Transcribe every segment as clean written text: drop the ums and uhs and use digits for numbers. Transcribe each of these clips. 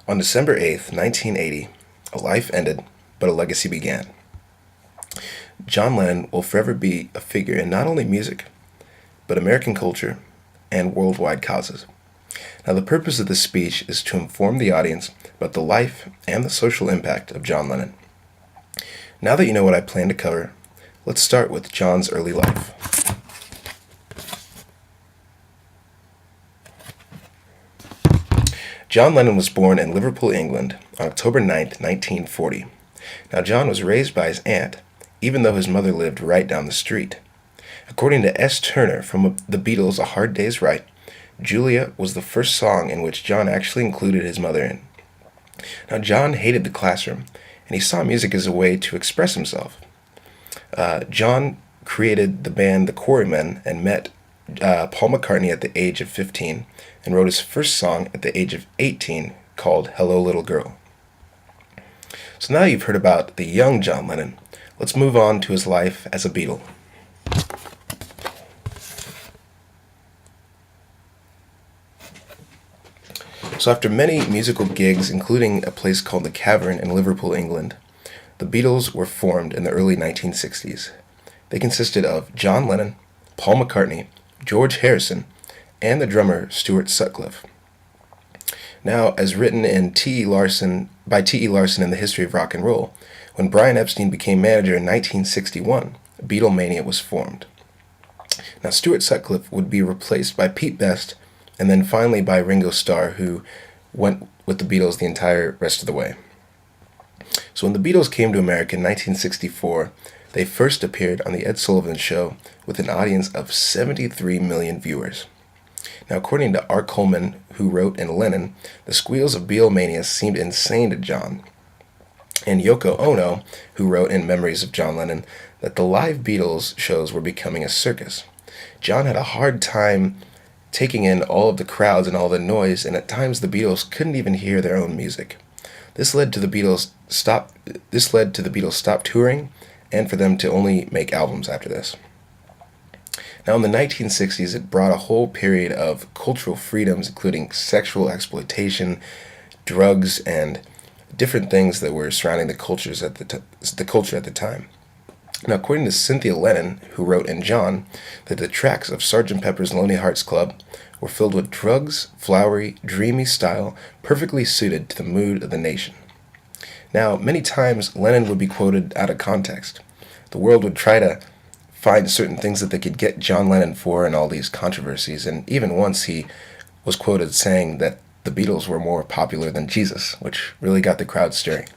On December 8th, 1980, a life ended, but a legacy began. John Lennon will forever be a figure in not only music, but American culture and worldwide causes. Now, the purpose of this speech is to inform the audience about the life and the social impact of John Lennon. Now that you know what I plan to cover, let's start with John's early life. John Lennon was born in Liverpool, England on October 9th, 1940. Now, John was raised by his aunt, even though his mother lived right down the street. According to S. Turner from the Beatles' A Hard Day's Right, Julia was the first song in which John actually included his mother in. Now, John hated the classroom, and he saw music as a way to express himself. John created the band The Quarrymen and met Paul McCartney at the age of 15 and wrote his first song at the age of 18 called Hello Little Girl. So now you've heard about the young John Lennon, let's move on to his life as a Beatle. So after many musical gigs, including a place called The Cavern in Liverpool, England, the Beatles were formed in the early 1960s. They consisted of John Lennon, Paul McCartney, George Harrison, and the drummer Stuart Sutcliffe. Now, as written in by T.E. Larson in the History of Rock and Roll, when Brian Epstein became manager in 1961, Beatlemania was formed. Now, Stuart Sutcliffe would be replaced by Pete Best, and then finally by Ringo Starr, who went with the Beatles the entire rest of the way. So when the Beatles came to America in 1964, they first appeared on The Ed Sullivan Show with an audience of 73 million viewers. Now, according to R. Coleman, who wrote in Lennon, the squeals of Beatlemania seemed insane to John. And Yoko Ono, who wrote in Memories of John Lennon, that the live Beatles shows were becoming a circus. John had a hard time taking in all of the crowds and all the noise, and at times the Beatles couldn't even hear their own music. This led to the Beatles stop touring, and for them to only make albums after this. Now, in the 1960s, it brought a whole period of cultural freedoms, including sexual exploitation, drugs, and different things that were surrounding the culture at the time. Now, according to Cynthia Lennon, who wrote in John, that the tracks of Sgt. Pepper's Lonely Hearts Club were filled with drugs, flowery, dreamy style, perfectly suited to the mood of the nation. Now, many times Lennon would be quoted out of context. The world would try to find certain things that they could get John Lennon for in all these controversies, and even once he was quoted saying that the Beatles were more popular than Jesus, which really got the crowd stirring.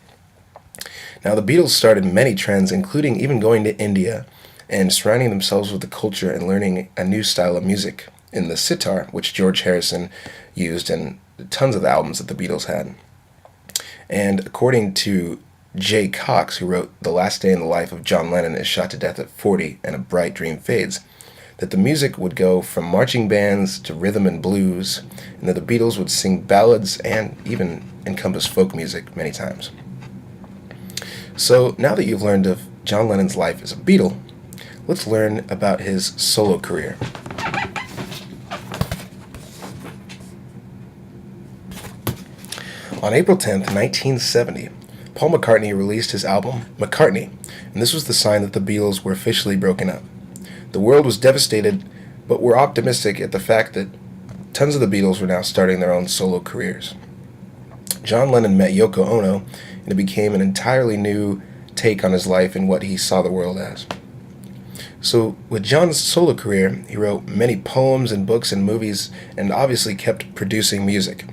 Now, the Beatles started many trends, including even going to India and surrounding themselves with the culture and learning a new style of music in the sitar, which George Harrison used in tons of the albums that the Beatles had. And according to Jay Cox, who wrote The Last Day in the Life of John Lennon is Shot to Death at 40 and A Bright Dream Fades, that the music would go from marching bands to rhythm and blues, and that the Beatles would sing ballads and even encompass folk music many times. So now that you've learned of John Lennon's life as a Beatle, let's learn about his solo career. On April 10th, 1970, Paul McCartney released his album, McCartney, and this was the sign that the Beatles were officially broken up. The world was devastated, but were optimistic at the fact that tons of the Beatles were now starting their own solo careers. John Lennon met Yoko Ono, and it became an entirely new take on his life and what he saw the world as. So, with John's solo career, he wrote many poems and books and movies, and obviously kept producing music.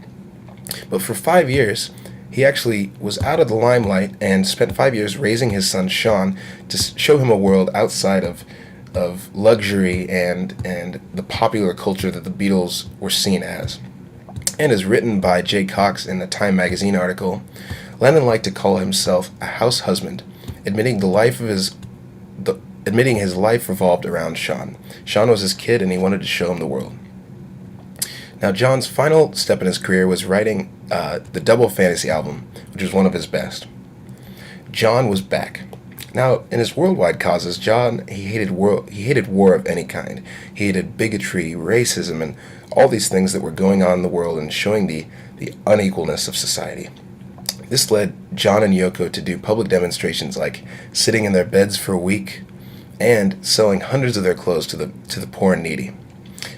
But for 5 years, he actually was out of the limelight and spent 5 years raising his son Sean to show him a world outside of luxury and the popular culture that the Beatles were seen as. And as written by Jay Cox in the Time magazine article, Lennon liked to call himself a house husband, admitting his life revolved around Sean. Sean was his kid, and he wanted to show him the world. Now, John's final step in his career was writing the Double Fantasy album, which was one of his best. John was back. Now, in his worldwide causes, John, he hated war of any kind. He hated bigotry, racism, and all these things that were going on in the world, and showing the the unequalness of society. This led John and Yoko to do public demonstrations like sitting in their beds for a week and selling hundreds of their clothes to the poor and needy.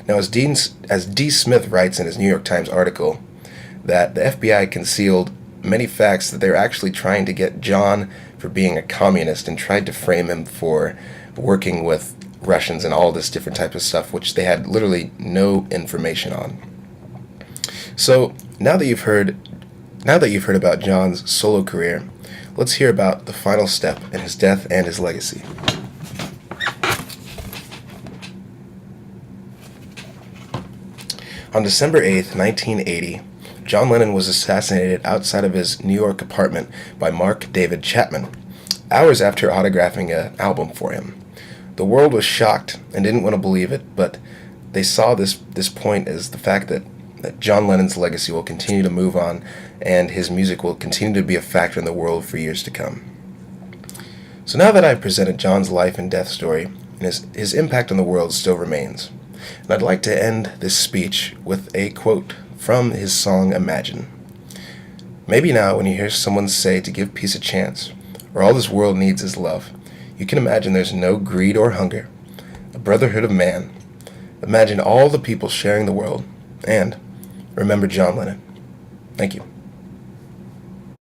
Now, as D. Smith writes in his New York Times article, that the FBI concealed many facts that they were actually trying to get John for being a communist and tried to frame him for working with Russians and all this different type of stuff, which they had literally no information on. So now that you've heard about John's solo career, let's hear about the final step in his death and his legacy. On December 8th, 1980, John Lennon was assassinated outside of his New York apartment by Mark David Chapman, hours after autographing an album for him. The world was shocked and didn't want to believe it, but they saw this point as the fact that John Lennon's legacy will continue to move on and his music will continue to be a factor in the world for years to come. So now that I've presented John's life and death story, and his impact on the world still remains, and I'd like to end this speech with a quote from his song Imagine. Maybe now when you hear someone say to give peace a chance, or all this world needs is love, you can imagine there's no greed or hunger, a brotherhood of man. Imagine all the people sharing the world, and remember John Lennon. Thank you.